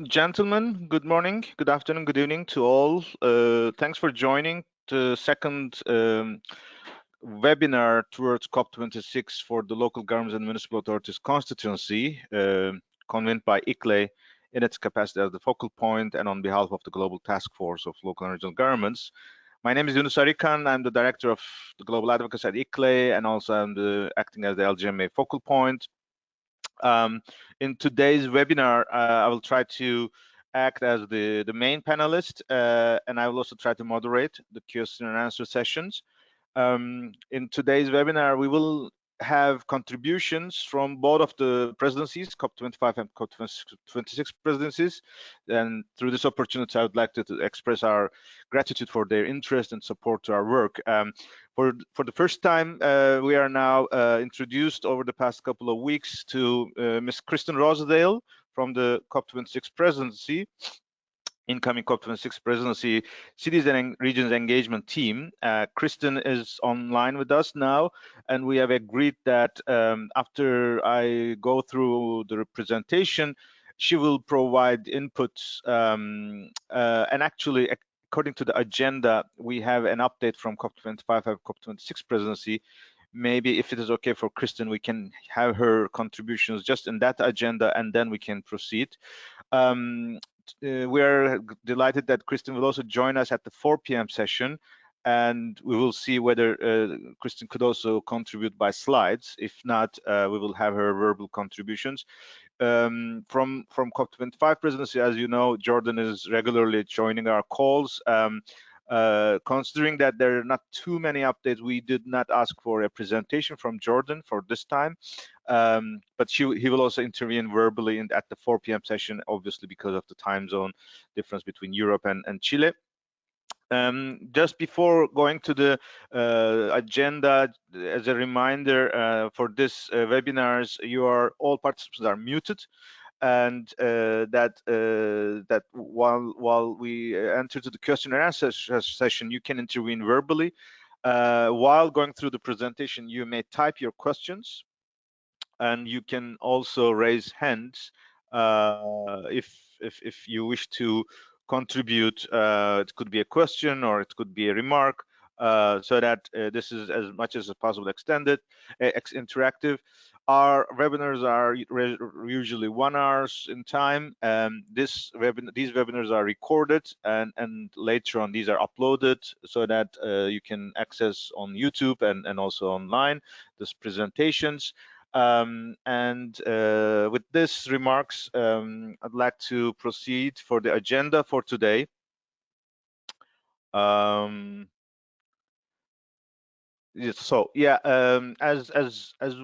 Gentlemen, good morning, good afternoon, good evening to all. Thanks for joining the second webinar towards COP26 for the Local Governments and Municipal Authorities Constituency, convened by ICLEI in its capacity as the focal point and on behalf of the Global Task Force of Local and Regional Governments. My name is Yunus Arikan. I'm the Director of the Global Advocacy at ICLEI, and also I'm acting as the LGMA focal point. In today's webinar, I will try to act as the main panelist, and I will also try to moderate the question and answer sessions. In today's webinar, we will have contributions from both of the presidencies, COP25 and COP26 presidencies. And through this opportunity, I would like to express our gratitude for their interest and support to our work. For the first time, we are now introduced over the past couple of weeks to Ms. Kristen Rosedale from the COP26 presidency, incoming COP26 presidency cities and regions engagement team. Kristen is online with us now, and we have agreed that after I go through the presentation, she will provide inputs, and actually, according to the agenda, we have an update from COP25 and COP26 presidency. Maybe if it is okay for Kristen, we can have her contributions just in that agenda, and then we can proceed. We are delighted that Kristen will also join us at the 4 p.m. session, and we will see whether Kristen could also contribute by slides. If not, we will have her verbal contributions. From COP25 presidency, as you know, Jordan is regularly joining our calls. Considering that there are not too many updates, we did not ask for a presentation from Jordan for this time, but he will also intervene verbally at the 4 p.m. session, obviously because of the time zone difference between Europe and Chile. Just before going to the agenda, as a reminder, for this webinars, all participants are muted, and that while we enter to the question and answer session, you can intervene verbally. While going through the presentation, you may type your questions, and you can also raise hands if you wish to contribute. It could be a question or it could be a remark, so that this is as much as possible extended, interactive. Our webinars are usually 1 hour in time. These webinars are recorded, and later on these are uploaded so that you can access on YouTube and also online these presentations. With this remarks, I'd like to proceed for the agenda for today. So yeah, as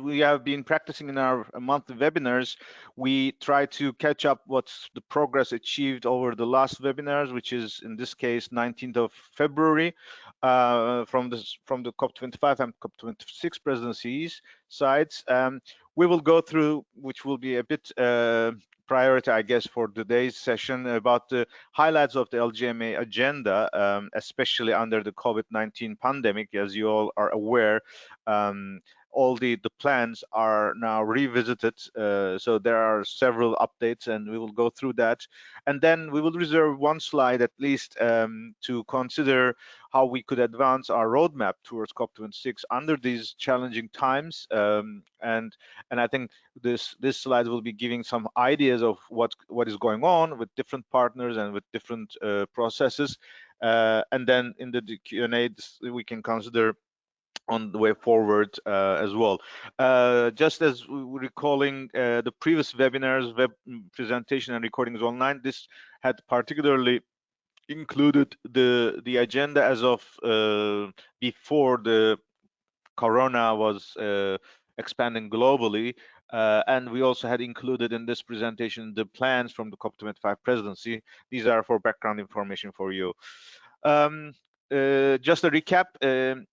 we have been practicing in our monthly webinars, we try to catch up what's the progress achieved over the last webinars, which is in this case 19th of February, from the COP25 and COP26 presidencies sides. We will go through, which will be a bit priority, I guess, for today's session, about the highlights of the LGMA agenda, especially under the COVID-19 pandemic. As you all are aware, all the plans are now revisited, so there are several updates, and we will go through that. And then we will reserve one slide at least to consider how we could advance our roadmap towards COP26 under these challenging times. And I think this slide will be giving some ideas of what is going on with different partners and with different processes. And then in the Q&A, we can consider on the way forward as well. Just as recalling the previous webinars, web presentation and recordings online, this had particularly included the agenda as of before the corona was expanding globally, and we also had included in this presentation the plans from the COP25 presidency. These are for background information for you. Just a recap.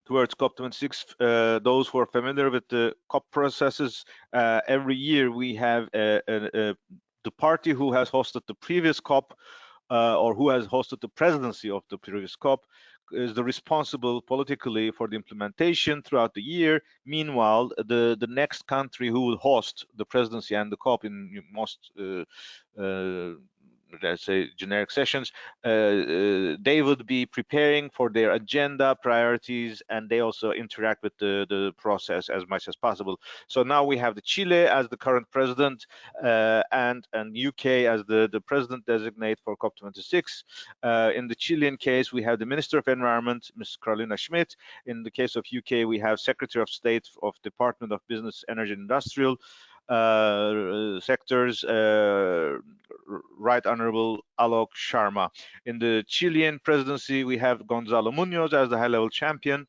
Towards COP26, those who are familiar with the COP processes, every year we have the party who has hosted the previous COP or who has hosted the presidency of the previous COP is the responsible politically for the implementation throughout the year. Meanwhile, the next country who will host the presidency and the COP in most let's say generic sessions, they would be preparing for their agenda, priorities, and they also interact with the process as much as possible. So now we have the Chile as the current president, and UK as the president designate for COP26. In the Chilean case, we have the Minister of Environment, Ms. Carolina Schmidt. In the case of UK, we have Secretary of State of Department of Business, Energy and Industrial sectors, Right Honorable Alok Sharma. In the Chilean presidency, we have Gonzalo Munoz as the high-level champion.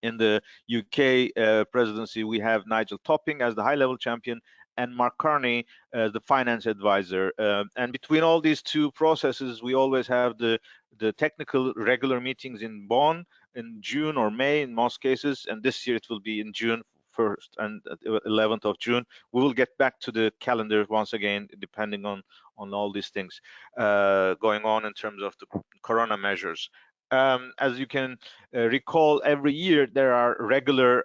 In the UK presidency, we have Nigel Topping as the high-level champion and Mark Carney as the finance advisor. And between all these two processes, we always have the technical regular meetings in Bonn in June or May in most cases, and this year it will be in June 1st and 11th of June. We will get back to the calendar once again, depending on all these things going on in terms of the corona measures. As you can recall, every year there are regular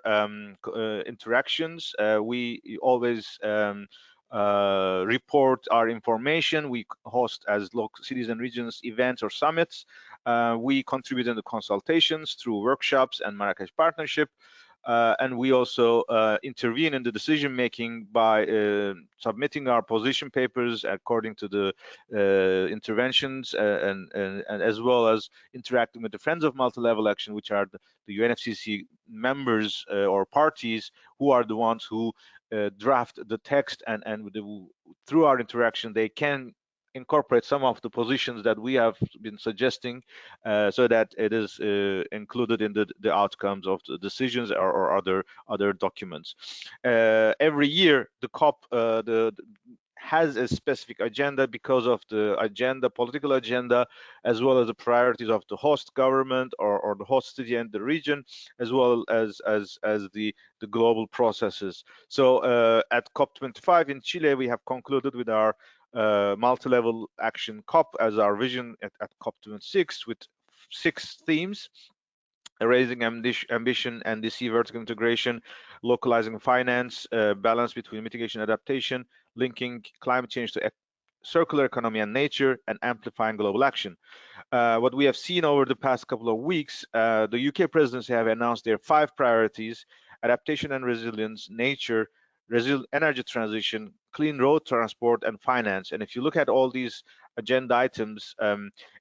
interactions. We always report our information. We host as local cities and regions events or summits. We contribute in the consultations through workshops and Marrakech partnership. And we also intervene in the decision making by submitting our position papers according to the interventions, and as well as interacting with the Friends of Multilevel Action, which are the UNFCCC members or parties who are the ones who draft the text, and through our interaction they can incorporate some of the positions that we have been suggesting, so that it is included in the outcomes of the decisions or other documents. Every year, the COP has a specific agenda because of the political agenda, as well as the priorities of the host government or the host city and the region, as well as the global processes. So at COP25 in Chile, we have concluded with our multi-level action COP as our vision at COP26 with 6 themes: raising ambition and DC vertical integration, localizing finance, balance between mitigation and adaptation, linking climate change to circular economy and nature, and amplifying global action. What we have seen over the past couple of weeks, the UK presidency have announced their 5 priorities: adaptation and resilience, nature, energy transition, clean road transport, and finance. And if you look at all these agenda items,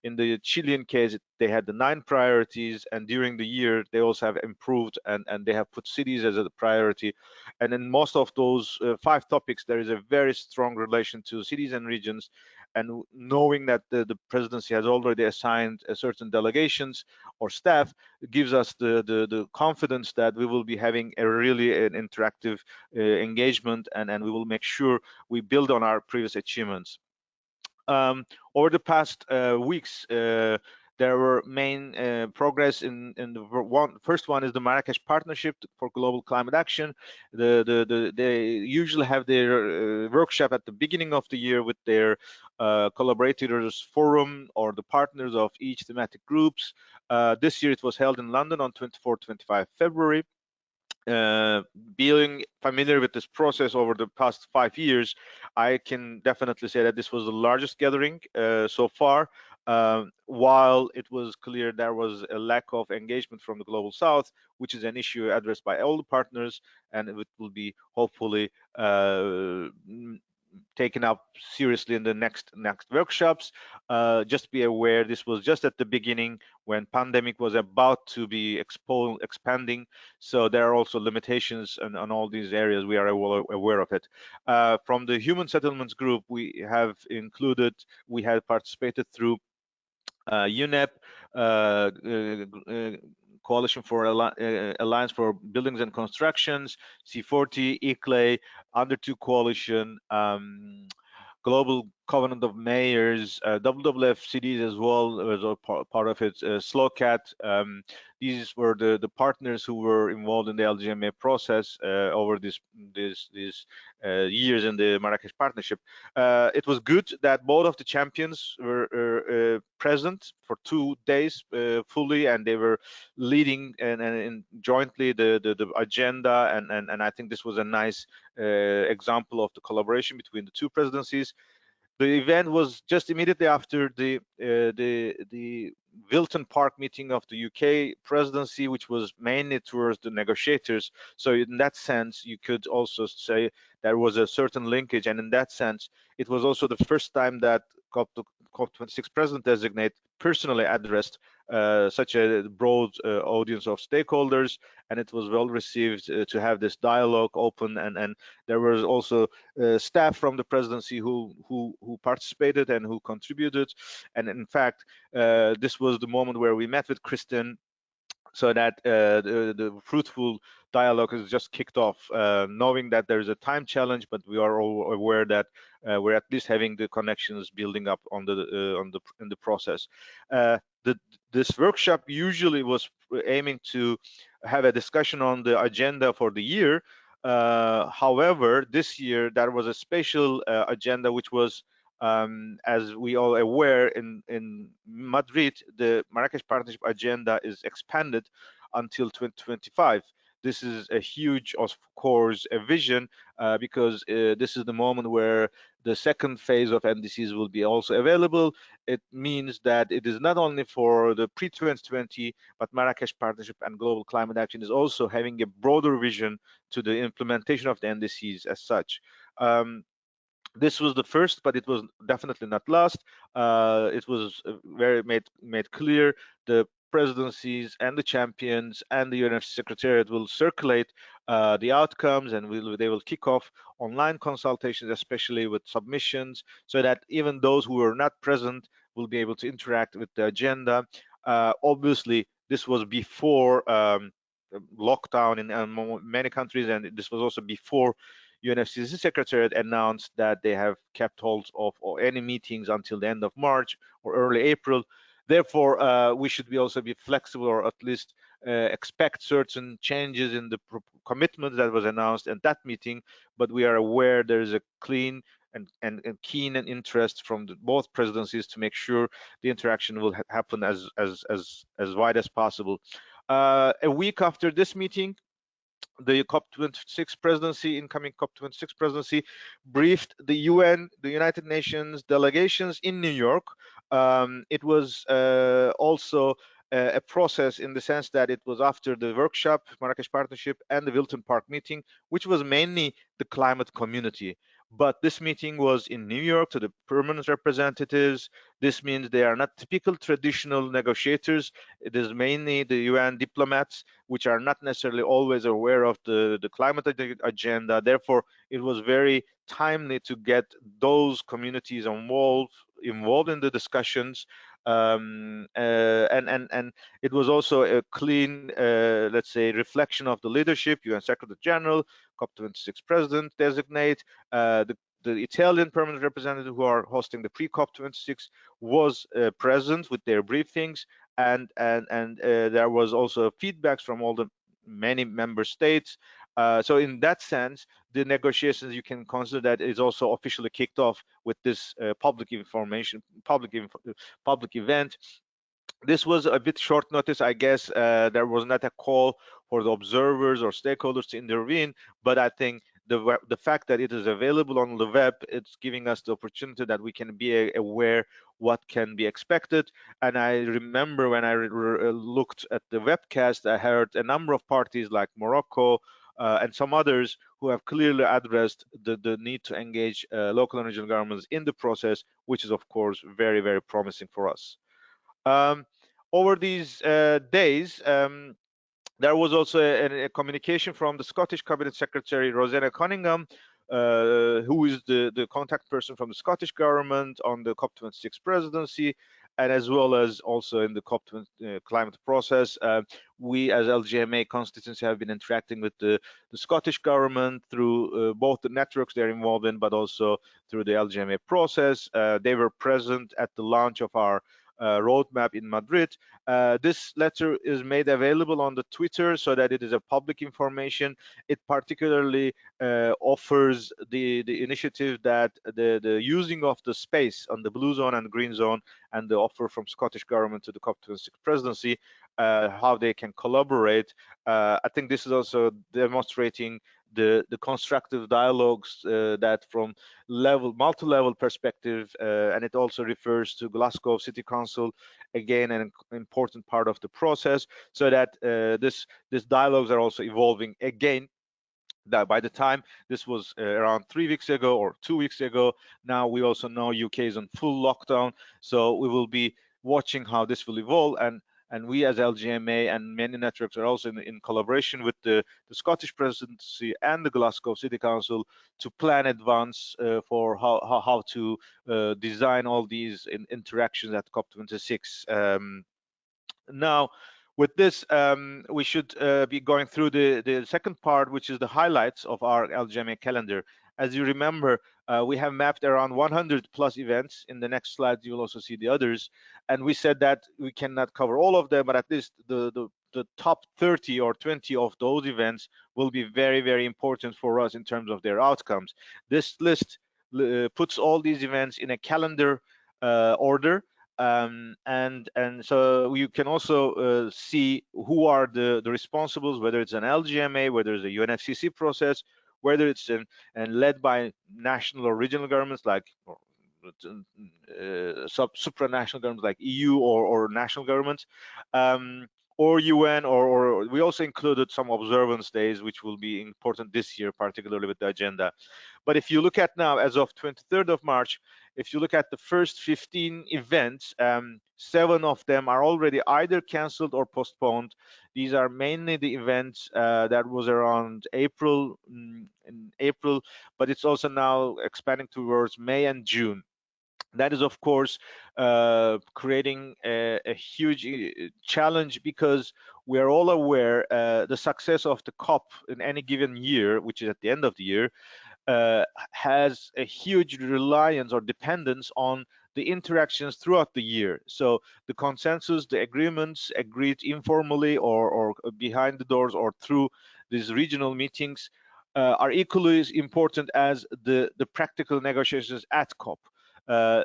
in the Chilean case, they had the 9 priorities, and during the year they also have improved and they have put cities as a priority. And in most of those 5 topics, there is a very strong relation to cities and regions. And knowing that the presidency has already assigned certain delegations or staff gives us the confidence that we will be having a really an interactive engagement, and we will make sure we build on our previous achievements. Over the past weeks, there were main progress in the first one is the Marrakech Partnership for Global Climate Action. They usually have their workshop at the beginning of the year with their collaborators forum or the partners of each thematic groups. This year it was held in London on 24-25 February. Being familiar with this process over the past 5 years, I can definitely say that this was the largest gathering so far. While it was clear there was a lack of engagement from the Global South, which is an issue addressed by all the partners, and it will be hopefully taken up seriously in the next workshops. Just be aware, this was just at the beginning when pandemic was about to be expanding, so there are also limitations on all these areas. We are aware of it. From the human settlements group, we have participated through UNEP, Coalition for Alliance for Buildings and Constructions, C40, ICLEI, Under 2 Coalition, Global Covenant of Mayors, WWF cities as well as a part of it, SLOCAT, these were the partners who were involved in the LGMA process over these years in the Marrakech partnership. It was good that both of the champions were present for 2 days fully, and they were leading and jointly the agenda, and I think this was a nice example of the collaboration between the two presidencies. The event was just immediately after the Wilton Park meeting of the UK presidency, which was mainly towards the negotiators. So in that sense, you could also say there was a certain linkage, and in that sense, it was also the first time that COP26 president designate personally addressed such a broad audience of stakeholders, and it was well received to have this dialogue open, and there was also staff from the presidency who participated and who contributed, and in fact this was the moment where we met with Kristen, so that the fruitful dialogue has just kicked off, knowing that there is a time challenge, but we are all aware that we're at least having the connections building up on in the process. This workshop usually was aiming to have a discussion on the agenda for the year. However, this year there was a special agenda, which was, as we all aware, in Madrid, the Marrakech Partnership agenda is expanded until 2025. This is a huge, of course, a vision, because this is the moment where the second phase of NDCs will be also available. It means that it is not only for the pre-2020, but Marrakech Partnership and Global Climate Action is also having a broader vision to the implementation of the NDCs as such. This was the first, but it was definitely not last. It was very made clear the presidencies and the champions and the UNFC Secretariat will circulate the outcomes, and they will kick off online consultations, especially with submissions, so that even those who were not present will be able to interact with the agenda. Obviously, this was before lockdown in many countries, and this was also before UNFCCC Secretariat announced that they have kept hold of any meetings until the end of March or early April. Therefore, we should also be flexible, or at least expect certain changes in the commitment that was announced at that meeting. But we are aware there is a clean and keen interest from both presidencies to make sure the interaction will happen as wide as possible. A week after this meeting, the COP26 presidency, incoming COP26 presidency, briefed the UN, the United Nations delegations in New York. It was also a process in the sense that it was after the workshop, Marrakech Partnership, and the Wilton Park meeting, which was mainly the climate community. But this meeting was in New York to the permanent representatives. This means they are not typical traditional negotiators. It is mainly the UN diplomats, which are not necessarily always aware of the climate agenda. Therefore, it was very timely to get those communities involved in the discussions. And it was also a clean, let's say, reflection of the leadership, UN Secretary General, COP26 President designate, the Italian permanent representative who are hosting the pre-COP26 was present with their briefings, and there was also feedbacks from all the many member states. So in that sense, the negotiations, you can consider that is also officially kicked off with this public event. This was a bit short notice, I guess. There was not a call for the observers or stakeholders to intervene, but I think the fact that it is available on the web, it's giving us the opportunity that we can be aware what can be expected. And I remember when I looked at the webcast, I heard a number of parties like Morocco and some others who have clearly addressed the need to engage local and regional governments in the process, which is of course very, very promising for us. Over these days, there was also a communication from the Scottish Cabinet Secretary, Rosanna Cunningham, who is the contact person from the Scottish government on the COP26 presidency, and as well as also in the COP climate process. We as LGMA constituency have been interacting with the Scottish government through both the networks they're involved in, but also through the LGMA process. They were present at the launch of our roadmap in Madrid. This letter is made available on the Twitter so that it is a public information. It particularly offers the initiative that the using of the space on the blue zone and green zone, and the offer from Scottish government to the COP26 presidency, how they can collaborate. I think this is also demonstrating the constructive dialogues that from multi-level perspective, and it also refers to Glasgow City Council, again an important part of the process, so that this dialogues are also evolving again. That by the time this was around 3 weeks ago or 2 weeks ago, now we also know UK is on full lockdown, so we will be watching how this will evolve, and we as LGMA and many networks are also in collaboration with the Scottish presidency and the Glasgow City Council to plan advance for how to design all these interactions at COP26. Now, with this, we should be going through the second part, which is the highlights of our LGMA calendar. As you remember, we have mapped around 100 plus events. In the next slide, you will also see the others. And we said that we cannot cover all of them, but at least the top 30 or 20 of those events will be very, very important for us in terms of their outcomes. This list puts all these events in a calendar order. And so you can also see who are the responsibles, whether it's an LGMA, whether it's a UNFCCC process, whether it's and led by national or regional governments like supranational governments like EU or national governments, or UN, or we also included some observance days, which will be important this year, particularly with the agenda. But if you look at now, as of 23rd of March, if you look at the first 15 events, 7 of them are already either canceled or postponed. These are mainly the events that was around April, but it's also now expanding towards May and June. That is, of course, creating a huge challenge, because we are all aware the success of the COP in any given year, which is at the end of the year, has a huge reliance or dependence on the interactions throughout the year. So the consensus, the agreements agreed informally or behind the doors or through these regional meetings are equally as important as the practical negotiations at COP.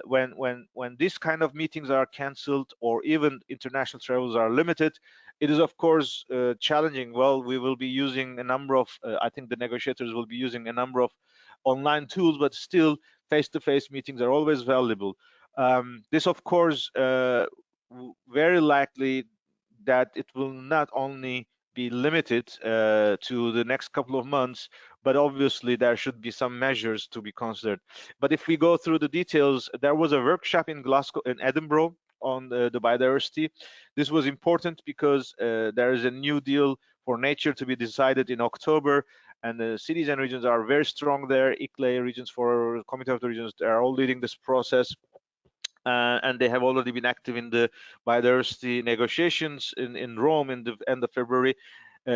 When these kind of meetings are cancelled or even international travels are limited, it is of course challenging. Well, we will be using a number of, I think the negotiators will be using a number of online tools, but still face-to-face meetings are always valuable. This of course very likely that it will not only be limited to the next couple of months, but obviously there should be some measures to be considered. But if we go through the details, there was a workshop in Edinburgh on the biodiversity. This was important because there is a new deal for nature to be decided in October, and the cities and regions are very strong there. ICLEI regions, for Committee of the Regions, they are all leading this process. And they have already been active in the biodiversity negotiations in Rome in the end of February.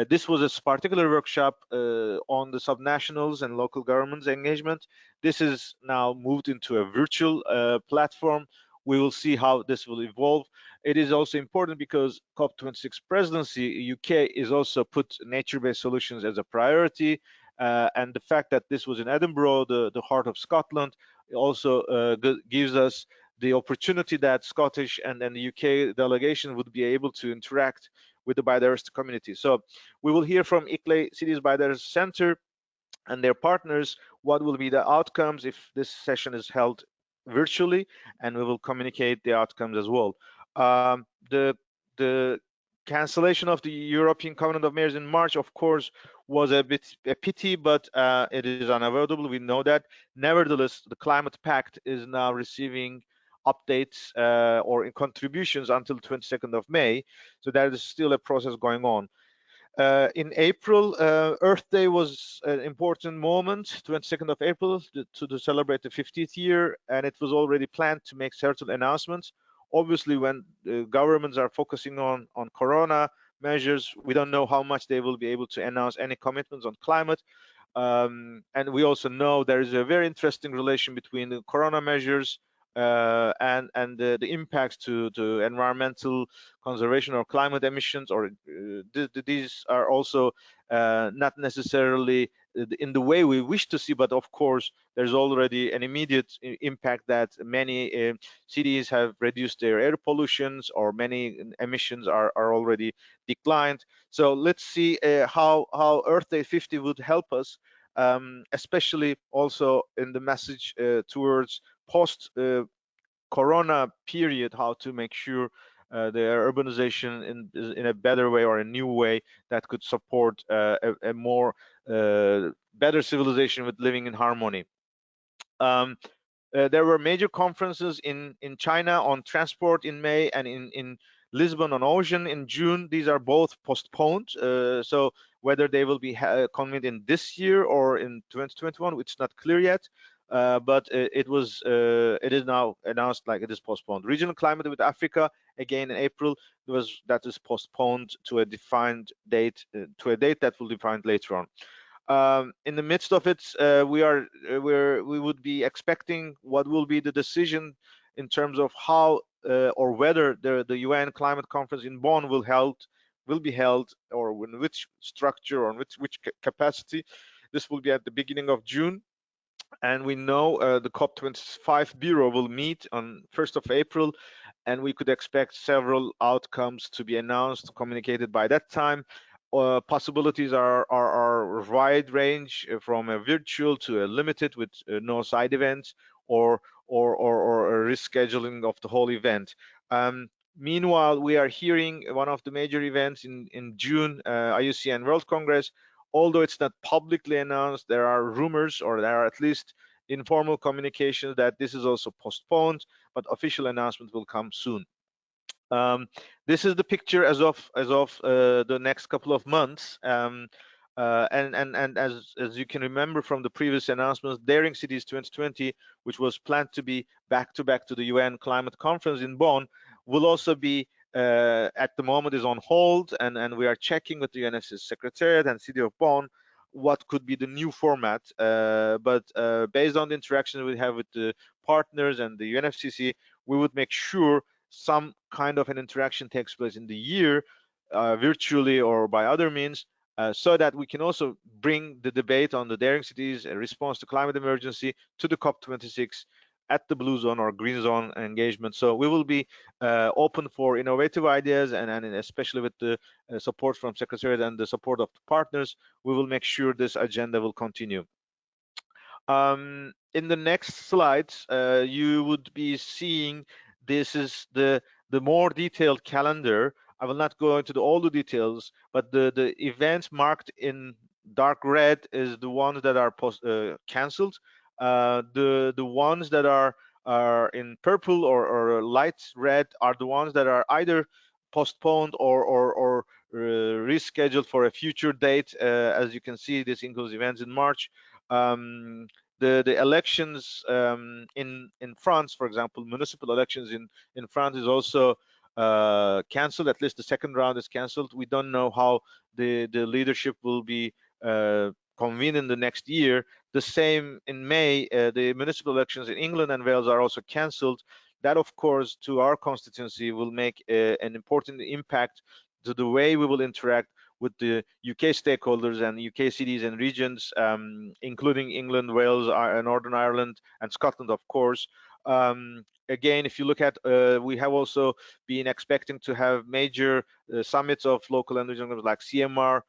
This was a particular workshop on the subnationals and local governments engagement. This is now moved into a virtual platform. We will see how this will evolve. It is also important because COP26 presidency, UK, is also put nature-based solutions as a priority. And the fact that this was in Edinburgh, the heart of Scotland, also gives us the opportunity that Scottish and the UK delegation would be able to interact with the biodiversity community. So we will hear from ICLEI Cities Biodiversity Center and their partners what will be the outcomes if this session is held virtually, and we will communicate the outcomes as well. The cancellation of the European Covenant of Mayors in March, of course, was a pity, but it is unavoidable. We know that. Nevertheless, the Climate Pact is now receiving updates or in contributions until 22nd of May. So there is still a process going on. In April, Earth Day was an important moment, 22nd of April, to celebrate the 50th year, and it was already planned to make certain announcements. Obviously, when governments are focusing on Corona measures, we don't know how much they will be able to announce any commitments on climate. And we also know there is a very interesting relation between the Corona measures and the impacts to environmental conservation or climate emissions, or these are also not necessarily in the way we wish to see, but of course there's already an immediate impact that many cities have reduced their air pollutions, or many emissions are already declined. So let's see how Earth Day 50 would help us, especially also in the message towards post corona period, how to make sure the urbanization in a better way, or a new way that could support a more better civilization with living in harmony. There were major conferences in China on transport in May, and in Lisbon on ocean in June. These are both postponed. So whether they will be convened in this year or in 2021, it's not clear yet. But it is now announced like it is postponed. Regional climate with Africa, again in April, that is postponed to a defined date, to a date that will be defined later on. In the midst of it, we would be expecting what will be the decision in terms of how or whether the UN climate conference in Bonn will be held, or in which structure, or in which capacity. This will be at the beginning of June. And we know the COP26 Bureau will meet on 1st of April, and we could expect several outcomes to be announced, communicated by that time. Possibilities are wide range, from a virtual to a limited with no side events, or a rescheduling of the whole event. Meanwhile, we are hearing one of the major events in June, IUCN World Congress. Although it's not publicly announced, there are rumors, or there are at least informal communications, that this is also postponed, but official announcement will come soon. This is the picture as of the next couple of months. And as you can remember from the previous announcements, Daring Cities 2020, which was planned to be back to the UN climate conference in Bonn, will also be at the moment is on hold, and we are checking with the UNFCCC Secretariat and City of Bonn what could be the new format. But based on the interaction we have with the partners and the UNFCCC, we would make sure some kind of an interaction takes place in the year, virtually or by other means, so that we can also bring the debate on the Daring Cities, a response to climate emergency, to the COP26 at the blue zone or green zone engagement. So we will be open for innovative ideas, and especially with the support from Secretariat and the support of the partners, we will make sure this agenda will continue. In the next slides, you would be seeing this is the more detailed calendar. I will not go into all the details, but the events marked in dark red is the ones that are cancelled. The ones that are in purple or light red are the ones that are either postponed or rescheduled for a future date. As you can see, this includes events in March. The elections in France, for example, municipal elections in France is also cancelled. At least the second round is cancelled. We don't know how the leadership will be convened in the next year. The same in May, the municipal elections in England and Wales are also cancelled. That, of course, to our constituency will make an important impact to the way we will interact with the UK stakeholders and UK cities and regions, including England, Wales, Northern Ireland, and Scotland, of course. Again, if you look at, we have also been expecting to have major summits of local and regional groups like CMR,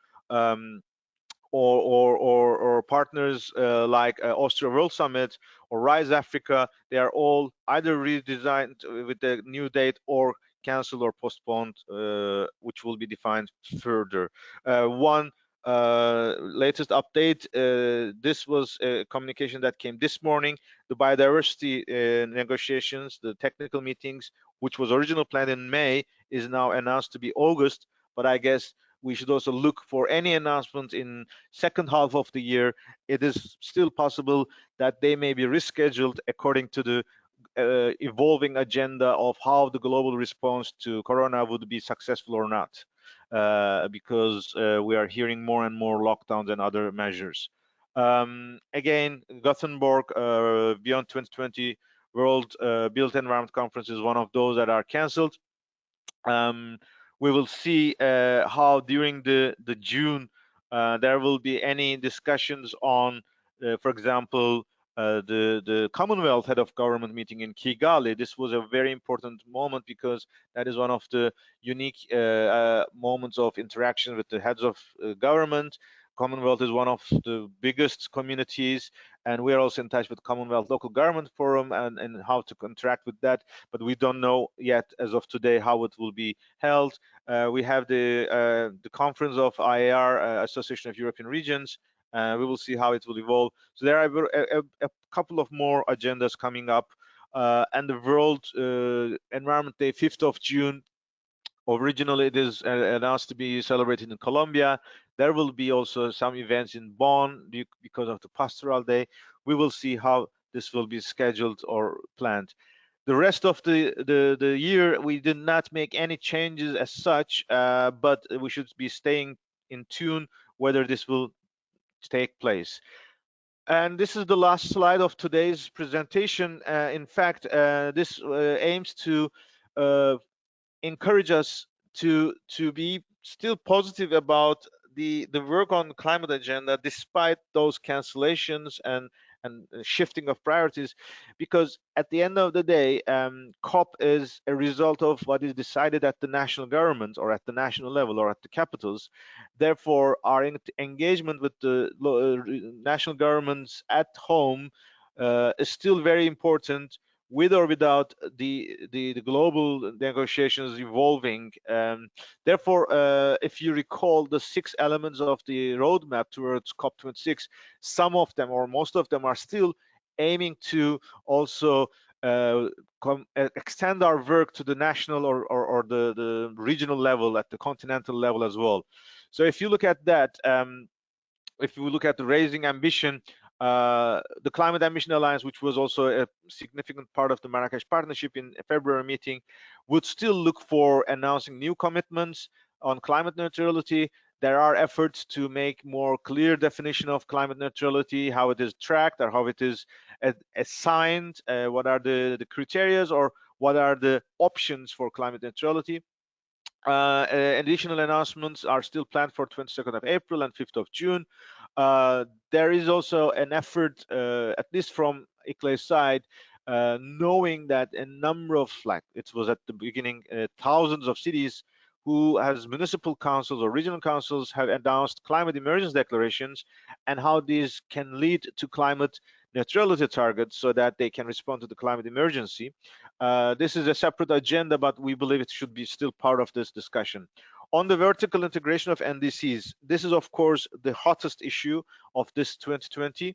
or partners like Austria World Summit or Rise Africa. They are all either redesigned with a new date or cancelled or postponed, which will be defined further. One latest update, this was a communication that came this morning. The biodiversity negotiations, the technical meetings, which was originally planned in May, is now announced to be August, but I guess we should also look for any announcement in second half of the year. It is still possible that they may be rescheduled according to the evolving agenda of how the global response to corona would be successful or not, because we are hearing more and more lockdowns and other measures. Again, Gothenburg Beyond 2020 World Built Environment Conference is one of those that are cancelled. We will see how during the June there will be any discussions on, for example, the Commonwealth head of government meeting in Kigali. This was a very important moment because that is one of the unique moments of interaction with the heads of government. Commonwealth is one of the biggest communities, and we are also in touch with Commonwealth Local Government Forum and how to interact with that, but we don't know yet as of today how it will be held. We have the conference of IAR, Association of European Regions. We will see how it will evolve. So there are a couple of more agendas coming up, and the World Environment Day, 5th of June. Originally, it is announced to be celebrated in Colombia. There will be also some events in Bonn because of the Pastoral Day. We will see how this will be scheduled or planned. The rest of the year, we did not make any changes as such, but we should be staying in tune whether this will take place. And this is the last slide of today's presentation. In fact, this aims to encourage us to be still positive about the work on climate agenda despite those cancellations and shifting of priorities, because at the end of the day, COP is a result of what is decided at the national government or at the national level or at the capitals. Therefore, our engagement with the national governments at home is still very important, with or without the global negotiations evolving. Therefore, if you recall the 6 elements of the roadmap towards COP26, some of them or most of them are still aiming to also extend our work to the national or the regional level, at the continental level as well. So if you look at that, if we look at the raising ambition, the Climate Ambition Alliance, which was also a significant part of the Marrakech Partnership in a February meeting, would still look for announcing new commitments on climate neutrality. There are efforts to make more clear definition of climate neutrality, how it is tracked or how it is assigned, what are the criteria or what are the options for climate neutrality. Additional announcements are still planned for 22nd of April and 5th of June. There is also an effort, at least from ICLEI's side, knowing that a number of, like it was at the beginning, thousands of cities who has municipal councils or regional councils have announced climate emergency declarations, and how these can lead to climate neutrality targets so that they can respond to the climate emergency. This is a separate agenda, but we believe it should be still part of this discussion. On the vertical integration of NDCs, this is of course the hottest issue of this 2020,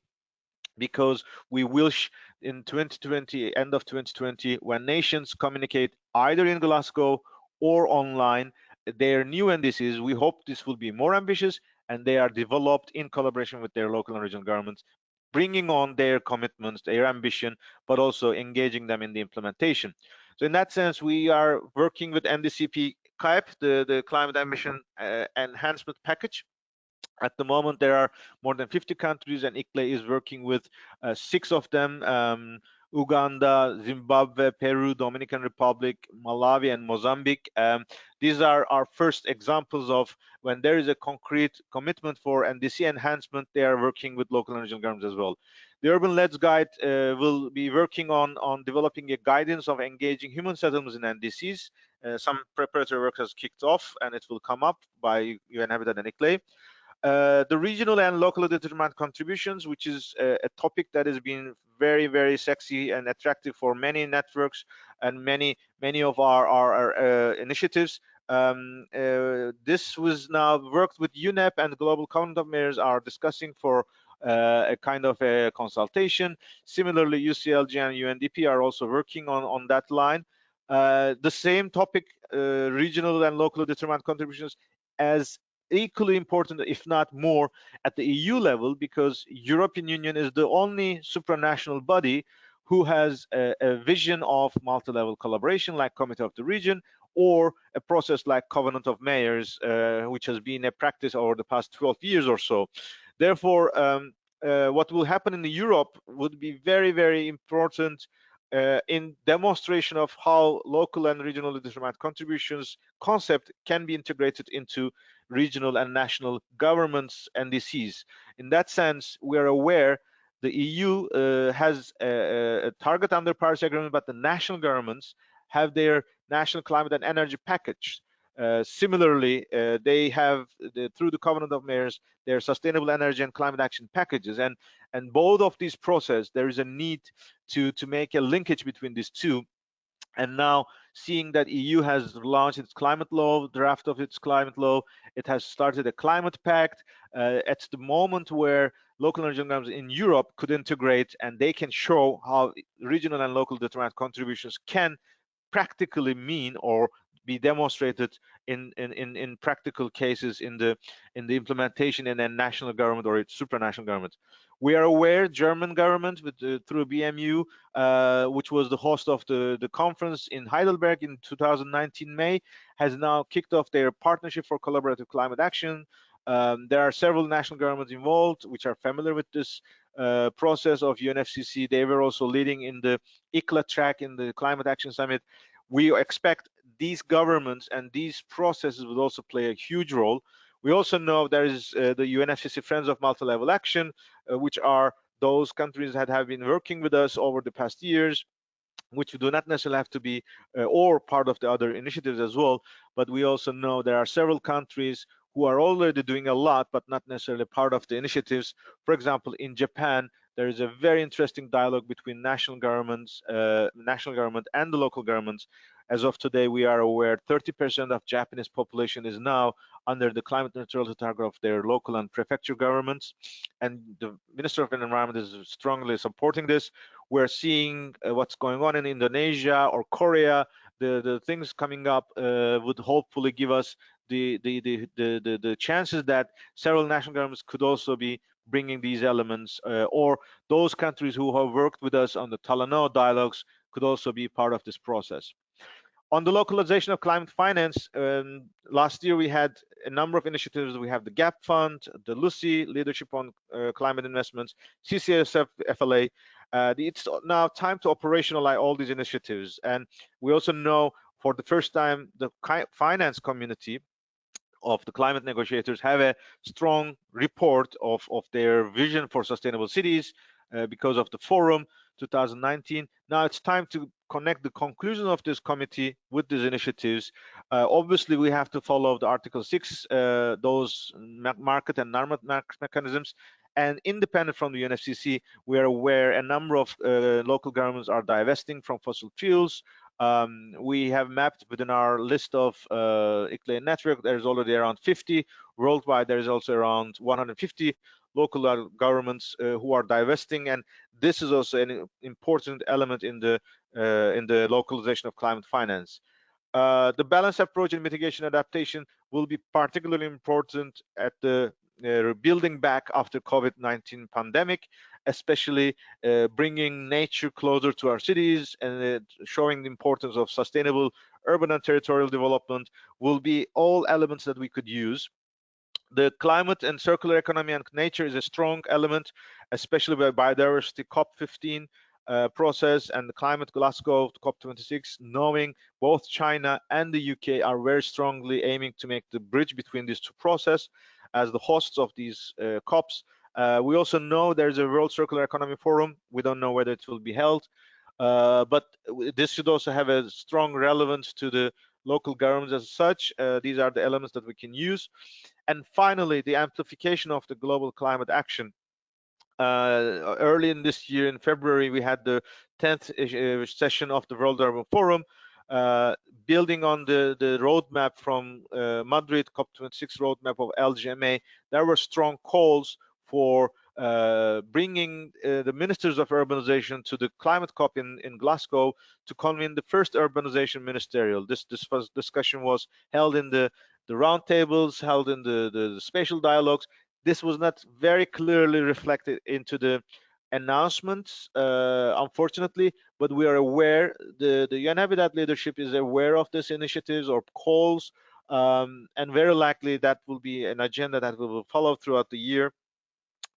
because we wish in 2020, end of 2020, when nations communicate either in Glasgow or online their new NDCs, we hope this will be more ambitious and they are developed in collaboration with their local and regional governments, bringing on their commitments, their ambition, but also engaging them in the implementation. So in that sense, we are working with NDCP CAIP, the Climate Ambition Enhancement Package. At the moment, there are more than 50 countries, and ICLEI is working with 6 of them: Uganda, Zimbabwe, Peru, Dominican Republic, Malawi, and Mozambique. These are our first examples of when there is a concrete commitment for NDC enhancement. They are working with local and regional governments as well. The Urban Leds Guide will be working on developing a guidance of engaging human settlements in NDCs. Some preparatory work has kicked off, and it will come up by UN Habitat and ICLEI. The regional and locally determined contributions, which is a topic that has been very, very sexy and attractive for many networks and many of our initiatives. This was now worked with UNEP, and Global Covenant of Mayors are discussing for a kind of a consultation. Similarly, UCLG and UNDP are also working on that line. The same topic, regional and locally determined contributions, as equally important, if not more, at the EU level, because European Union is the only supranational body who has a vision of multi-level collaboration like Committee of the Region, or a process like Covenant of Mayors, which has been a practice over the past 12 years or so. Therefore, what will happen in Europe would be very, very important in demonstration of how local and regionally determined contributions concept can be integrated into regional and national governments NDCs. In that sense, we are aware the EU has a target under Paris Agreement, but the national governments have their national climate and energy package. Similarly, they have, through the Covenant of Mayors, their sustainable energy and climate action packages. And both of these processes, there is a need to make a linkage between these two. And now, seeing that EU has launched its climate law, draft of its climate law, it has started a climate pact at the moment where local and regional governments in Europe could integrate, and they can show how regional and local determined contributions can practically mean or be demonstrated in practical cases in the implementation in a national government or a supranational government. We are aware German government with through BMU, which was the host of the conference in Heidelberg in 2019 May, has now kicked off their partnership for collaborative climate action. There are several national governments involved which are familiar with this process of UNFCCC. They were also leading in the ICLEI track in the Climate Action Summit. We expect these governments and these processes will also play a huge role. We also know there is the UNFCCC Friends of Multilevel Action, which are those countries that have been working with us over the past years, which do not necessarily have to be or part of the other initiatives as well. But we also know there are several countries who are already doing a lot, but not necessarily part of the initiatives. For example, in Japan, there is a very interesting dialogue between national governments, national government and the local governments. As of today, we are aware 30% of Japanese population is now under the climate neutrality target of their local and prefecture governments. And the Minister of Environment is strongly supporting this. We're seeing what's going on in Indonesia or Korea. The things coming up would hopefully give us the chances that several national governments could also be bringing these elements, or those countries who have worked with us on the Talanoa dialogues could also be part of this process. On the localization of climate finance, last year we had a number of initiatives. We have the GAP Fund, the LUCI, Leadership on Climate Investments, CCSF FLA. It's now time to operationalize all these initiatives. And we also know for the first time, the finance community of the climate negotiators have a strong report of their vision for sustainable cities because of the forum 2019. Now it's time to connect the conclusion of this committee with these initiatives. Obviously, we have to follow the Article 6, those market and normative mechanisms. And independent from the UNFCCC, we are aware a number of local governments are divesting from fossil fuels. We have mapped within our list of ICLEI network, there's already around 50. Worldwide, there is also around 150 local governments who are divesting, and this is also an important element in the localization of climate finance. The balanced approach in mitigation adaptation will be particularly important at the building back after COVID-19 pandemic, especially bringing nature closer to our cities and showing the importance of sustainable urban and territorial development will be all elements that we could use. The climate and circular economy and nature is a strong element, especially by biodiversity COP15 process and the climate Glasgow COP26, knowing both China and the UK are very strongly aiming to make the bridge between these two processes as the hosts of these COPs. We also know there's a World Circular Economy Forum. We don't know whether it will be held, but this should also have a strong relevance to the local governments as such. These are the elements that we can use. And finally, the amplification of the global climate action. Early in this year, in February, we had the 10th session of the World Urban Forum, building on the roadmap from Madrid COP26 roadmap of LGMA. There were strong calls for bringing the ministers of urbanization to the climate COP in Glasgow to convene the first urbanization ministerial. This discussion was held in the roundtables, held in the spatial dialogues. This was not very clearly reflected into the announcements, unfortunately, but we are aware, the UN Habitat leadership is aware of these initiatives or calls, and very likely that will be an agenda that we will follow throughout the year.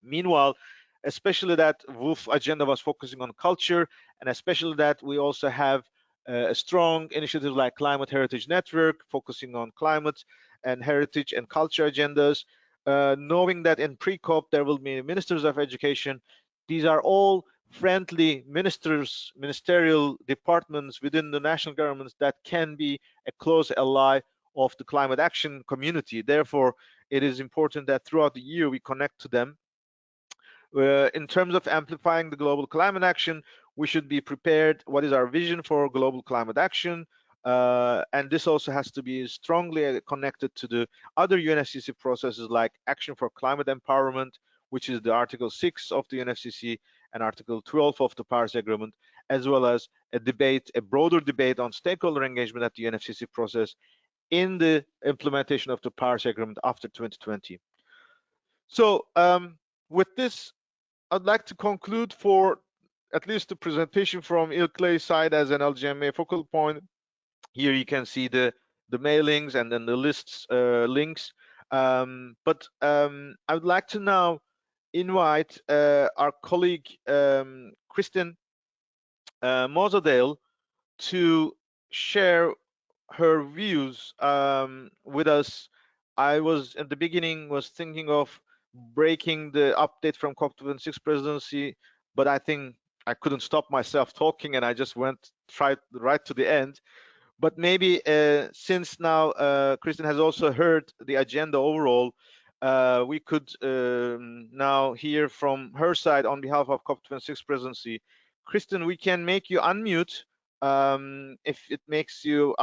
Meanwhile, especially that WOOF agenda was focusing on culture, and especially that we also have a strong initiative like Climate Heritage Network, focusing on climate and heritage and culture agendas. Knowing that in pre-COP there will be ministers of education, these are all friendly ministerial departments within the national governments that can be a close ally of the climate action community. Therefore, it is important that throughout the year we connect to them. In terms of amplifying the global climate action, we should be prepared. What is our vision for global climate action? And this also has to be strongly connected to the other UNFCCC processes like Action for Climate Empowerment, which is the Article 6 of the UNFCCC and Article 12 of the Paris Agreement, as well as a debate, a broader debate on stakeholder engagement at the UNFCCC process in the implementation of the Paris Agreement after 2020. So with this, I'd like to conclude for at least the presentation from ICLEI side as an LGMA focal point. Here you can see the mailings and then the lists links. But I would like to now invite our colleague Kristen Moserdale to share her views with us. I was at the beginning was thinking of breaking the update from COP26 presidency, but I think I couldn't stop myself talking and I just tried right to the end. But maybe since now Kristen has also heard the agenda overall, we could now hear from her side on behalf of COP26 presidency. Kristen, we can make you unmute if it makes you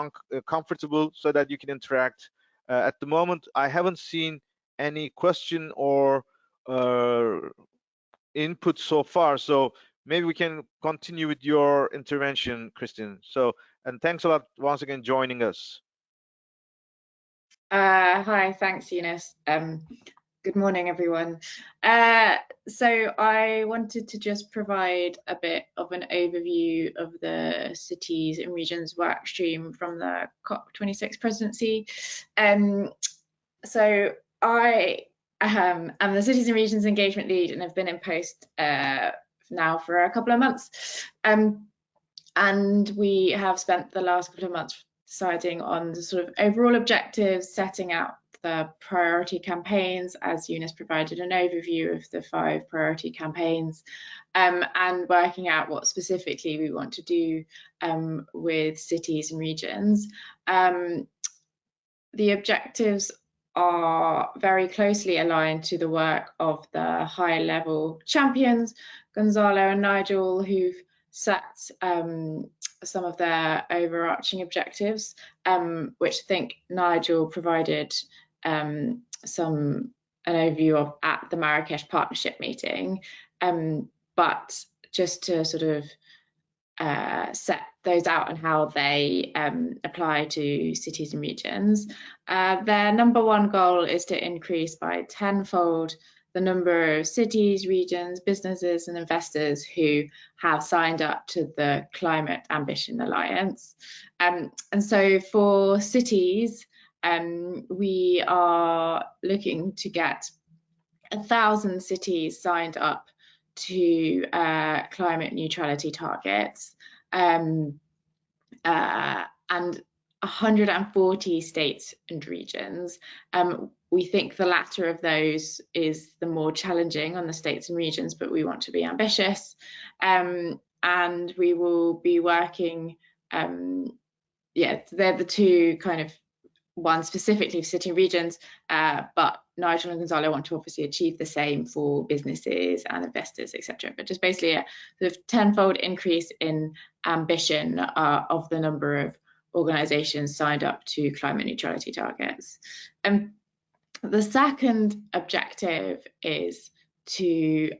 comfortable so that you can interact. At the moment, I haven't seen any question or input so far, so maybe we can continue with your intervention, Kristen. So, and thanks a lot once again joining us. Hi, thanks, Yunus. Good morning, everyone. So I wanted to just provide a bit of an overview of the cities and regions work stream from the COP26 presidency. So I am the Cities and Regions Engagement Lead and have been in post now for a couple of months. And we have spent the last couple of months deciding on the sort of overall objectives, setting out the priority campaigns, as Yunus provided an overview of the 5 priority campaigns, and working out what specifically we want to do with cities and regions. The objectives are very closely aligned to the work of the high-level champions, Gonzalo and Nigel, who've set some of their overarching objectives, which I think Nigel provided an overview of at the Marrakech partnership meeting. But just to sort of set those out and how they apply to cities and regions. Their number 1 goal is to increase by 10-fold the number of cities, regions, businesses and investors who have signed up to the Climate Ambition Alliance. And so for cities, we are looking to get 1,000 cities signed up to climate neutrality targets, and 140 states and regions. We think the latter of those is the more challenging on the states and regions, but we want to be ambitious. And we will be working, they're the 2 kind of, one specifically for city and regions, but Nigel and Gonzalo want to obviously achieve the same for businesses and investors, etc. But just basically a sort of 10-fold increase in ambition of the number of organisations signed up to climate neutrality targets. The second objective is to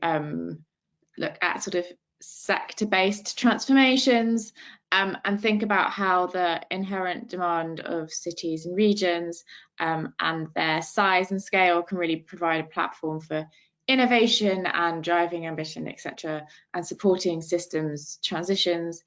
look at sort of sector-based transformations and think about how the inherent demand of cities and regions and their size and scale can really provide a platform for innovation and driving ambition, etc., and supporting systems transitions.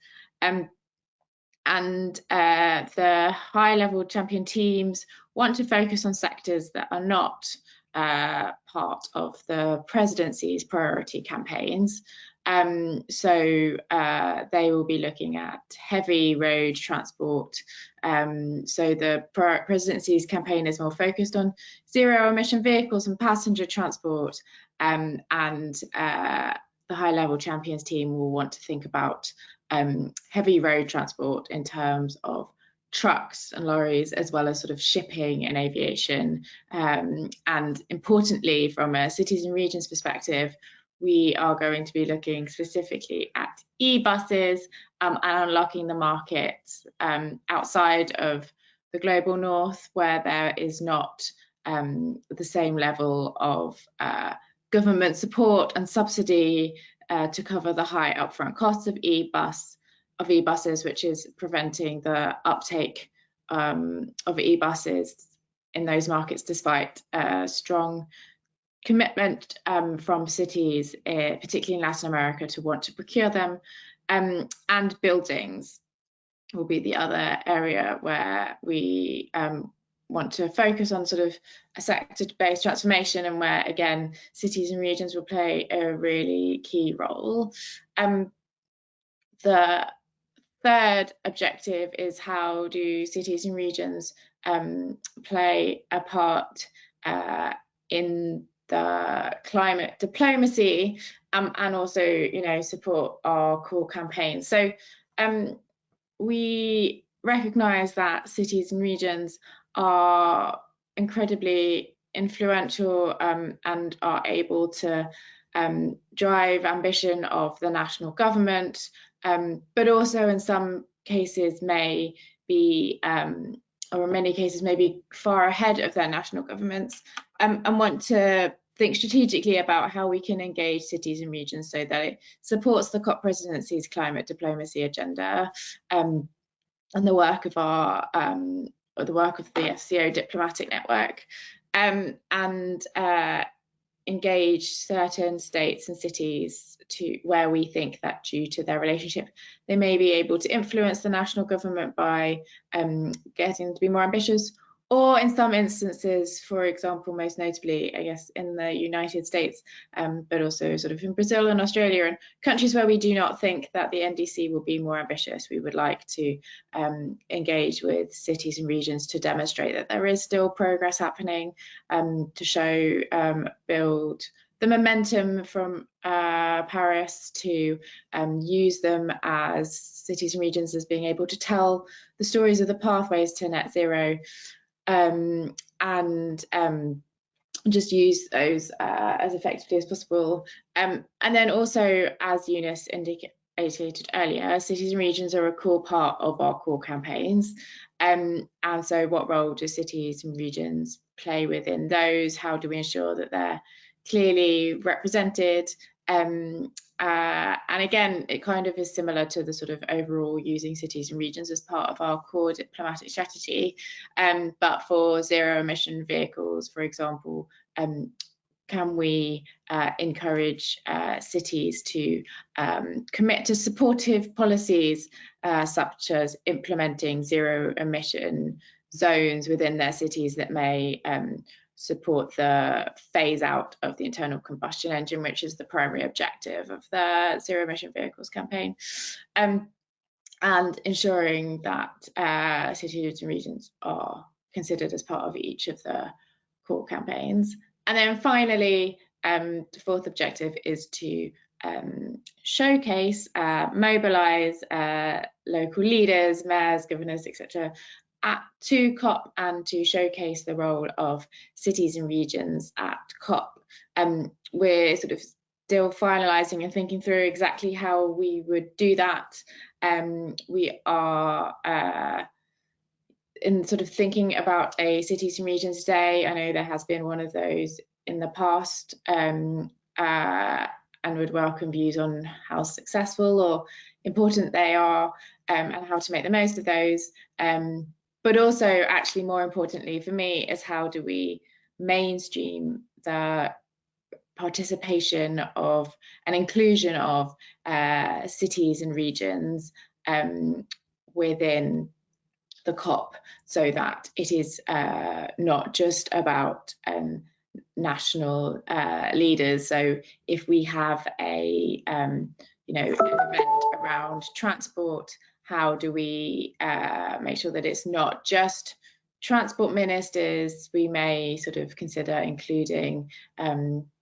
The high-level champion teams want to focus on sectors that are not part of the presidency's priority campaigns. So they will be looking at heavy road transport. So the presidency's campaign is more focused on zero-emission vehicles and passenger transport, and the high-level champions team will want to think about heavy road transport in terms of trucks and lorries, as well as sort of shipping and aviation. And importantly, from a cities and regions perspective, we are going to be looking specifically at e-buses and unlocking the markets outside of the global north, where there is not the same level of government support and subsidy to cover the high upfront costs of e-buses, which is preventing the uptake of e-buses in those markets, despite strong commitment from cities, particularly in Latin America, to want to procure them. And buildings will be the other area where we want to focus on sort of a sector-based transformation, and where, again, cities and regions will play a really key role. The third objective is how do cities and regions play a part in the climate diplomacy, and also, you know, support our core campaigns. So we recognise that cities and regions are incredibly influential and are able to drive ambition of the national government, but also in some cases may be, or in many cases may be far ahead of their national governments, and want to think strategically about how we can engage cities and regions so that it supports the COP presidency's climate diplomacy agenda, and the work of our or the work of the SCO diplomatic network, and engage certain states and cities to where we think that due to their relationship they may be able to influence the national government by getting them to be more ambitious, or in some instances, for example, most notably, I guess, in the United States, but also sort of in Brazil and Australia and countries where we do not think that the NDC will be more ambitious, we would like to engage with cities and regions to demonstrate that there is still progress happening, to show, build the momentum from Paris, to use them as cities and regions as being able to tell the stories of the pathways to net zero, and just use those as effectively as possible. And then also, as Yunus indicated earlier, cities and regions are a core part of our core campaigns. And so what role do cities and regions play within those? How do we ensure that they're clearly represented? And again, it kind of is similar to the sort of overall using cities and regions as part of our core diplomatic strategy. But for zero emission vehicles, for example, can we encourage cities to commit to supportive policies such as implementing zero emission zones within their cities that may support the phase out of the internal combustion engine, which is the primary objective of the zero emission vehicles campaign, and ensuring that cities and regions are considered as part of each of the core campaigns. And then finally, the fourth objective is to showcase, mobilise local leaders, mayors, governors, etc., to COP, and to showcase the role of cities and regions at COP. We're sort of still finalising and thinking through exactly how we would do that. We are in sort of thinking about a cities and regions day. I know there has been one of those in the past, and would welcome views on how successful or important they are, and how to make the most of those. But also, actually more importantly for me, is how do we mainstream the participation of and inclusion of cities and regions within the COP, so that it is not just about national leaders. So if we have a an event around transport, how do we make sure that it's not just transport ministers? We may sort of consider including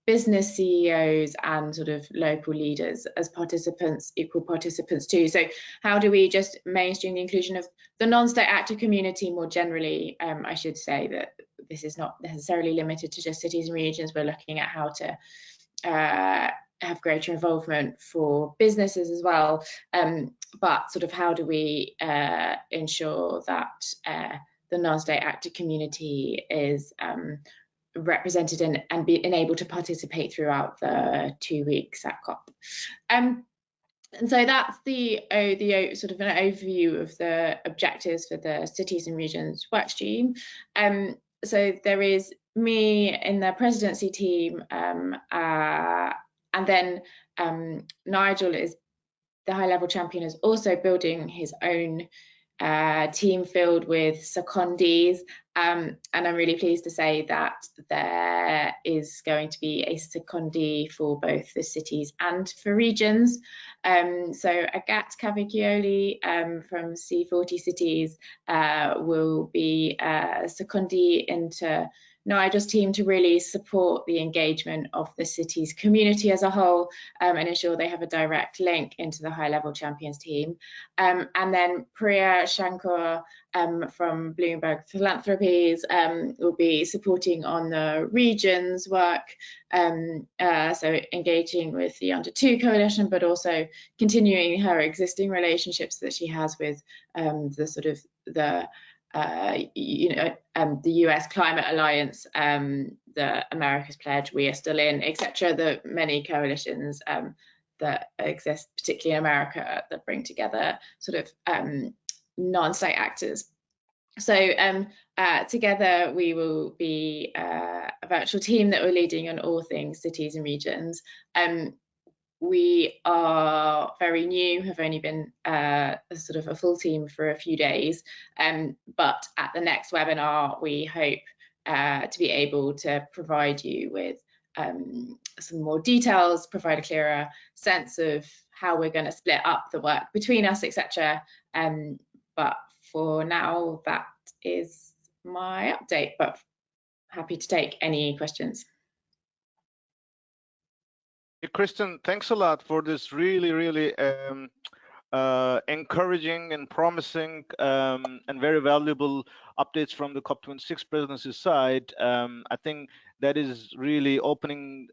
business CEOs and sort of local leaders as participants, equal participants too. So how do we just mainstream the inclusion of the non-state actor community more generally? I should say that this is not necessarily limited to just cities and regions. We're looking at how to have greater involvement for businesses as well. But sort of how do we ensure that the non-state actor community is represented and be able to participate throughout the 2 weeks at COP. And so that's the sort of an overview of the objectives for the cities and regions workstream. So there is me in the presidency team, and then Nigel is the high-level champion, is also building his own team filled with secondees, and I'm really pleased to say that there is going to be a secondee for both the cities and for regions. So Agat Cavicchioli from C40 Cities will be a secondee into Nigel's team to really support the engagement of the city's community as a whole, and ensure they have a direct link into the high-level champions team. And then Priya Shankar from Bloomberg Philanthropies will be supporting on the regions work, so engaging with the Under 2 coalition, but also continuing her existing relationships that she has with the sort of the US Climate Alliance, the America's Pledge, We Are Still In, etc. The many coalitions that exist, particularly in America, that bring together sort of non-state actors. So together we will be a virtual team that we're leading on all things cities and regions. We are very new, have only been sort of a full team for a few days, but at the next webinar we hope to be able to provide you with some more details, provide a clearer sense of how we're going to split up the work between us, etc. But for now, that is my update, but happy to take any questions. Hey, Kristen, thanks a lot for this really encouraging and promising and very valuable updates from the COP26 presidency side. I think that is really opening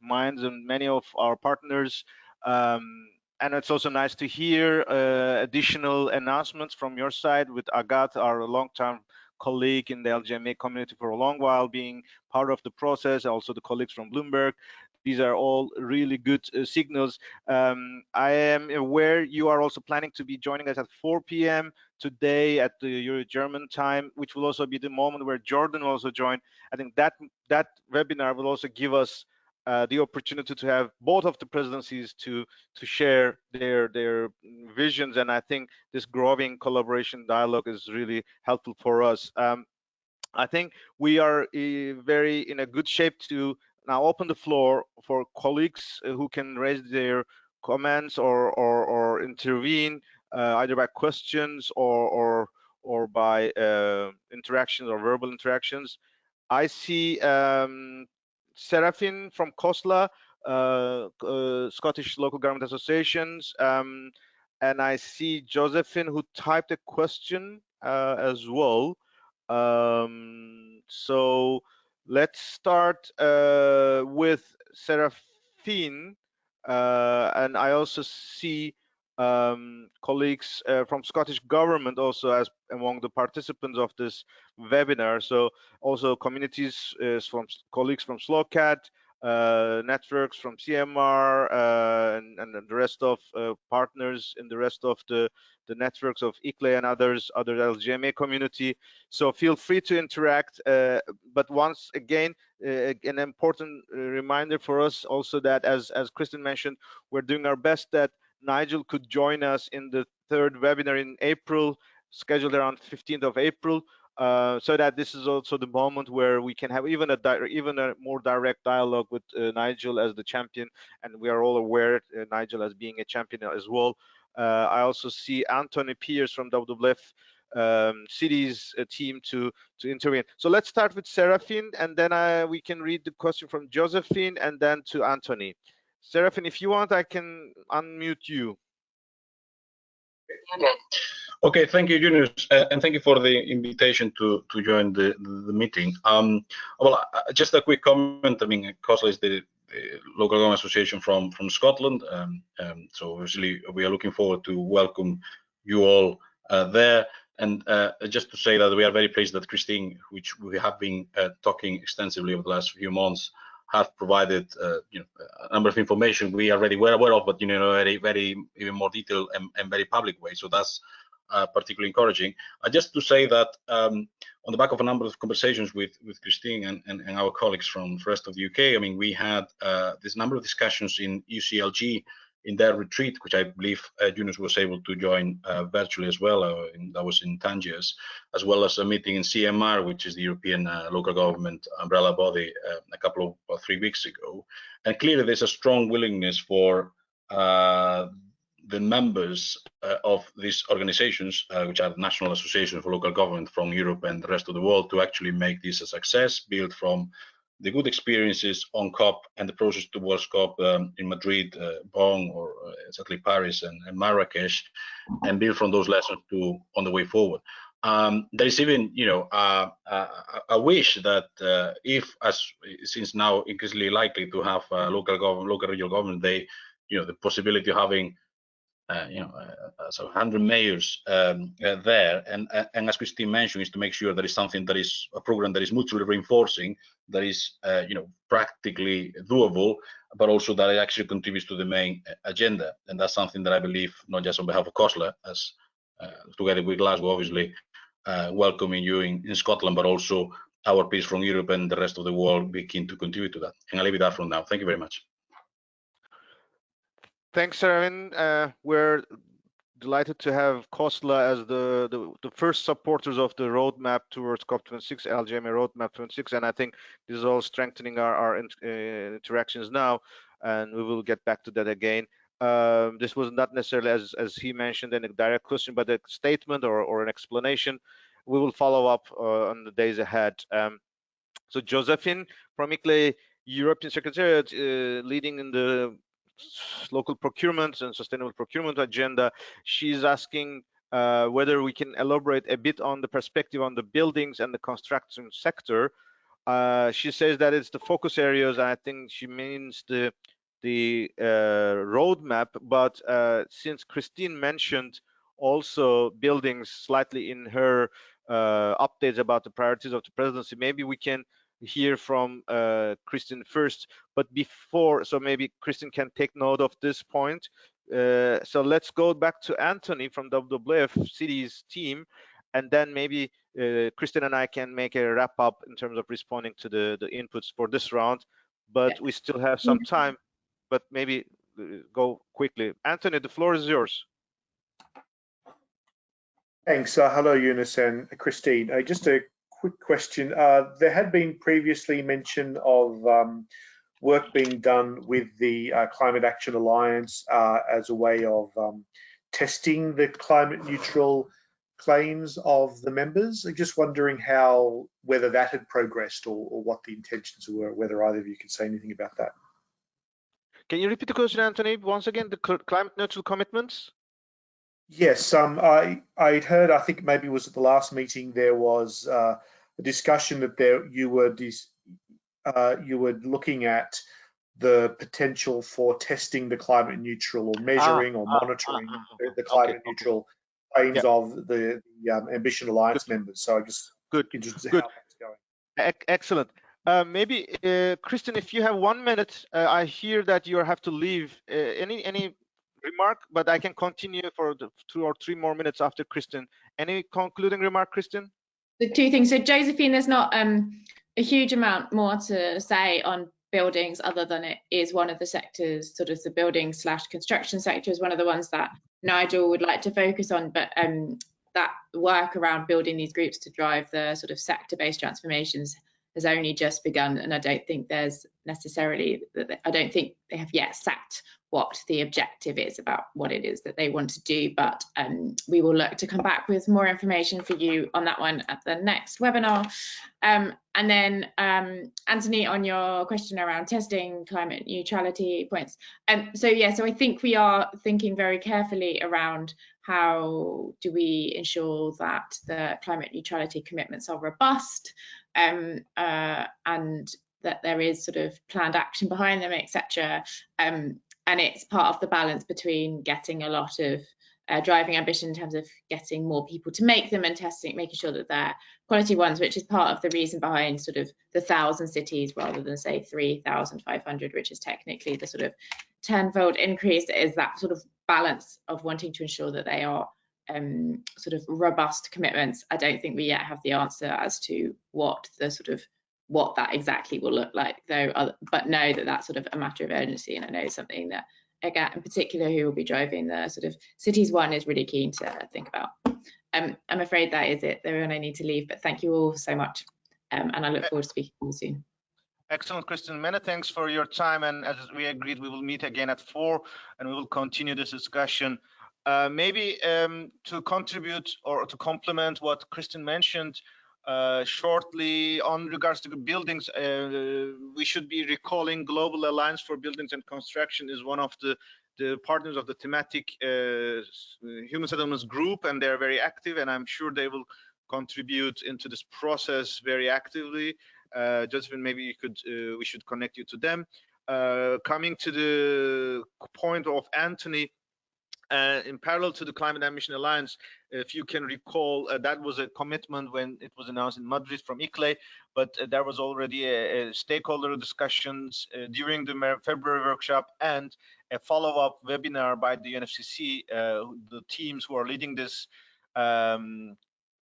minds and many of our partners. And it's also nice to hear additional announcements from your side with Agat, our long-term colleague in the LGMA community for a long while, being part of the process, also the colleagues from Bloomberg. These are all really good signals. I am aware you are also planning to be joining us at 4 p.m. today at the Euro German time, which will also be the moment where Jordan will also join. I think that webinar will also give us the opportunity to have both of the presidencies to share their visions, and I think this growing collaboration dialogue is really helpful for us. I think we are very in a good shape to now open the floor for colleagues who can raise their comments or intervene either by questions or by interactions or verbal interactions. I see Serafin from COSLA, Scottish Local Government Associations, and I see Josephine who typed a question as well. So let's start with Serafin, and I also see colleagues from Scottish Government also as among the participants of this webinar. So also communities from colleagues from SLOCAT, networks from CMR, and the rest of partners in the rest of the networks of ICLEI and other LGMA community. So feel free to interact. But once again, an important reminder for us also that, as Kristen mentioned, we're doing our best that Nigel could join us in the third webinar in April, scheduled around 15th of April. so that this is also the moment where we can have even a more direct dialogue with Nigel as the champion, and we are all aware Nigel as being a champion as well. I also see Anthony Pierce from WWF cities team to intervene. So let's start with Seraphine, and then we can read the question from Josephine, and then to Anthony. Seraphine, if you want, I can unmute you. Okay, thank you, Yunus, and thank you for the invitation to join the meeting. Well, just a quick comment. I mean, COSLA is the local government association from Scotland, so obviously we are looking forward to welcome you all there. And just to say that we are very pleased that Christine, which we have been talking extensively over the last few months, have provided you know, a number of information we are already well aware of, but you know, very even more detailed and very public way. So that's particularly encouraging. Just to say that on the back of a number of conversations with Christine and our colleagues from the rest of the UK, I mean, we had this number of discussions in UCLG in their retreat, which I believe Yunus was able to join virtually as well. That was in Tangiers, as well as a meeting in CMR, which is the European local government umbrella body, a couple of 3 weeks ago. And clearly, there's a strong willingness for the members of these organizations, which are national associations for local government from Europe and the rest of the world, to actually make this a success, built from the good experiences on COP and the process towards COP in Madrid, Bonn, or exactly Paris and Marrakech, and build from those lessons on the way forward. There is even, you know, a wish that if, as since now increasingly likely to have local regional government, they, you know, the possibility of having you know, so 100 mayors there, and as Christine mentioned, is to make sure there is something that is a program that is mutually reinforcing, that is you know, practically doable, but also that it actually contributes to the main agenda. And that's something that I believe, not just on behalf of COSLA, as together with Glasgow, obviously welcoming you in Scotland, but also our peers from Europe and the rest of the world be keen to contribute to that. And I'll leave it there from now. Thank you very much. Thanks, Erin. We're delighted to have COSLA as the first supporters of the roadmap towards COP26, LGMA roadmap 26, and I think this is all strengthening our interactions now, and we will get back to that again. This was not necessarily, as he mentioned, a direct question, but a statement or an explanation. We will follow up on the days ahead. So Josephine from ICLEI European Secretariat, leading in the local procurement and sustainable procurement agenda, she's asking whether we can elaborate a bit on the perspective on the buildings and the construction sector. She says that it's the focus areas. I think she means the roadmap, but since Christine mentioned also buildings slightly in her updates about the priorities of the presidency, maybe we can hear from Christine first, but before, so maybe Christine can take note of this point. So let's go back to Anthony from WWF Cities team, and then maybe Christine and I can make a wrap up in terms of responding to the inputs for this round, but we still have some time, but maybe go quickly. Anthony, the floor is yours. Thanks. Hello, Yunus and Christine. Just a quick question. There had been previously mention of work being done with the Climate Action Alliance as a way of testing the climate neutral claims of the members. I'm just wondering whether that had progressed or what the intentions were, whether either of you could say anything about that. Can you repeat the question, Anthony, once again, the climate neutral commitments? Yes, I'd heard, I think maybe it was at the last meeting, there was a discussion that you were looking at the potential for testing the climate neutral or measuring or monitoring the climate neutral claims of the Ambition Alliance members. So I just interested in how that's going. Excellent. Maybe Kristen, if you have 1 minute, I hear that you have to leave. Any remark? But I can continue for the 2 or 3 more minutes after Kristen. Any concluding remark, Kristen? The two things. So Josephine, there's not a huge amount more to say on buildings other than it is one of the sectors, sort of the building/construction sector is one of the ones that Nigel would like to focus on, but that work around building these groups to drive the sort of sector-based transformations has only just begun, and I don't think there's necessarily, I don't think they have yet set what the objective is about what it is that they want to do, but we will look to come back with more information for you on that one at the next webinar. And then Anthony, on your question around testing climate neutrality points, so I think we are thinking very carefully around how do we ensure that the climate neutrality commitments are robust, and that there is sort of planned action behind them, etc. And it's part of the balance between getting a lot of driving ambition in terms of getting more people to make them and testing, making sure that they're quality ones, which is part of the reason behind sort of the 1,000 cities rather than say 3,500, which is technically the sort of 10-fold increase, is that sort of balance of wanting to ensure that they are sort of robust commitments. I don't think we yet have the answer as to what that exactly will look like, though, but know that that's sort of a matter of urgency, and I know something that Egat in particular, who will be driving the sort of cities one, is really keen to think about. I'm afraid that is it, everyone. I need to leave, but thank you all so much, and I look forward to speaking to you soon. Excellent, Kristen. Many thanks for your time, and as we agreed, we will meet again at 4 and we will continue this discussion. Maybe to contribute or to complement what Kristen mentioned shortly on regards to buildings, we should be recalling Global Alliance for Buildings and Construction is one of the partners of the thematic human settlements group, and they're very active, and I'm sure they will contribute into this process very actively. Josephine, maybe you could we should connect you to them. Coming to the point of Anthony, in parallel to the Climate Ambition Alliance, if you can recall, that was a commitment when it was announced in Madrid from ICLEI, but there was already a stakeholder discussions during the February workshop and a follow-up webinar by the UNFCCC, the teams who are leading this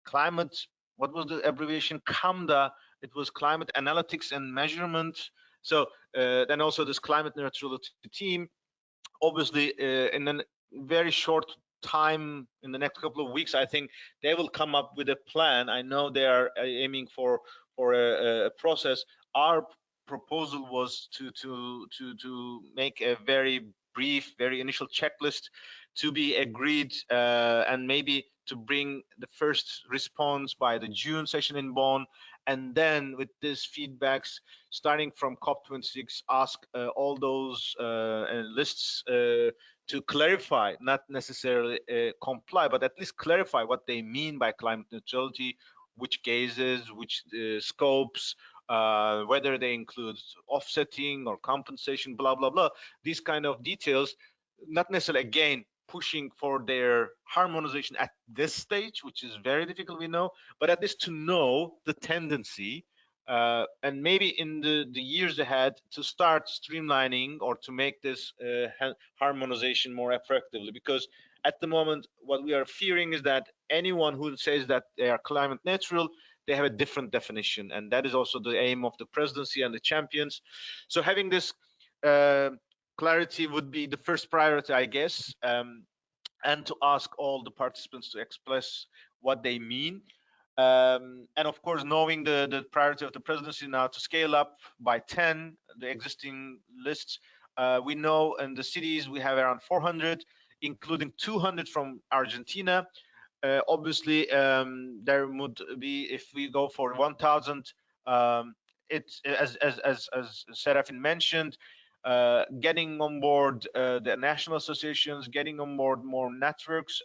climate, what was the abbreviation, CAMDA, it was Climate Analytics and Measurement. So then also this climate neutrality team, obviously in a very short time, in the next couple of weeks, I think they will come up with a plan. I know they are aiming for a process. Our proposal was to make a very brief, very initial checklist to be agreed, and maybe to bring the first response by the June session in Bonn, and then with these feedbacks, starting from COP26, ask all those lists to clarify, not necessarily comply, but at least clarify what they mean by climate neutrality, which cases, which scopes, whether they include offsetting or compensation, blah, blah, blah. These kind of details, not necessarily, again, pushing for their harmonization at this stage, which is very difficult, we know, but at least to know the tendency, and maybe in the years ahead to start streamlining or to make this harmonization more effectively. Because at the moment, what we are fearing is that anyone who says that they are climate neutral, they have a different definition, and that is also the aim of the presidency and the champions. So having this clarity would be the first priority, I guess, and to ask all the participants to express what they mean. And of course, knowing the priority of the presidency now to scale up by 10 the existing lists, we know in the cities we have around 400, including 200 from Argentina. Obviously, there would be, if we go for 1,000, it's as Serafin mentioned, getting on board the national associations, getting on board more networks.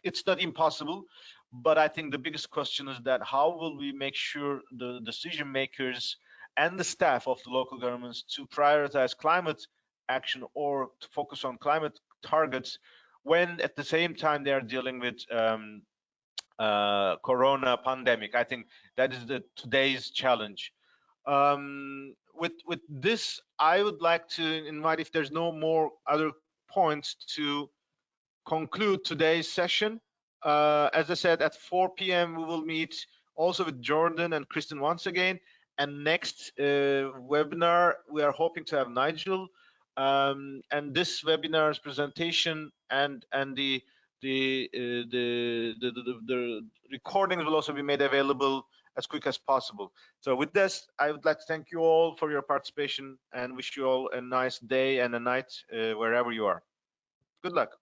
It's not impossible, but I think the biggest question is that how will we make sure the decision makers and the staff of the local governments to prioritize climate action or to focus on climate targets when at the same time they are dealing with corona pandemic. I think that is today's challenge. With this, I would like to invite, if there's no more other points, to conclude today's session. As I said, at 4 p.m. we will meet also with Jordan and Kristen once again. And next webinar, we are hoping to have Nigel. And this webinar's presentation and the the recordings will also be made available as quick as possible. So with this, I would like to thank you all for your participation and wish you all a nice day and a night wherever you are. Good luck.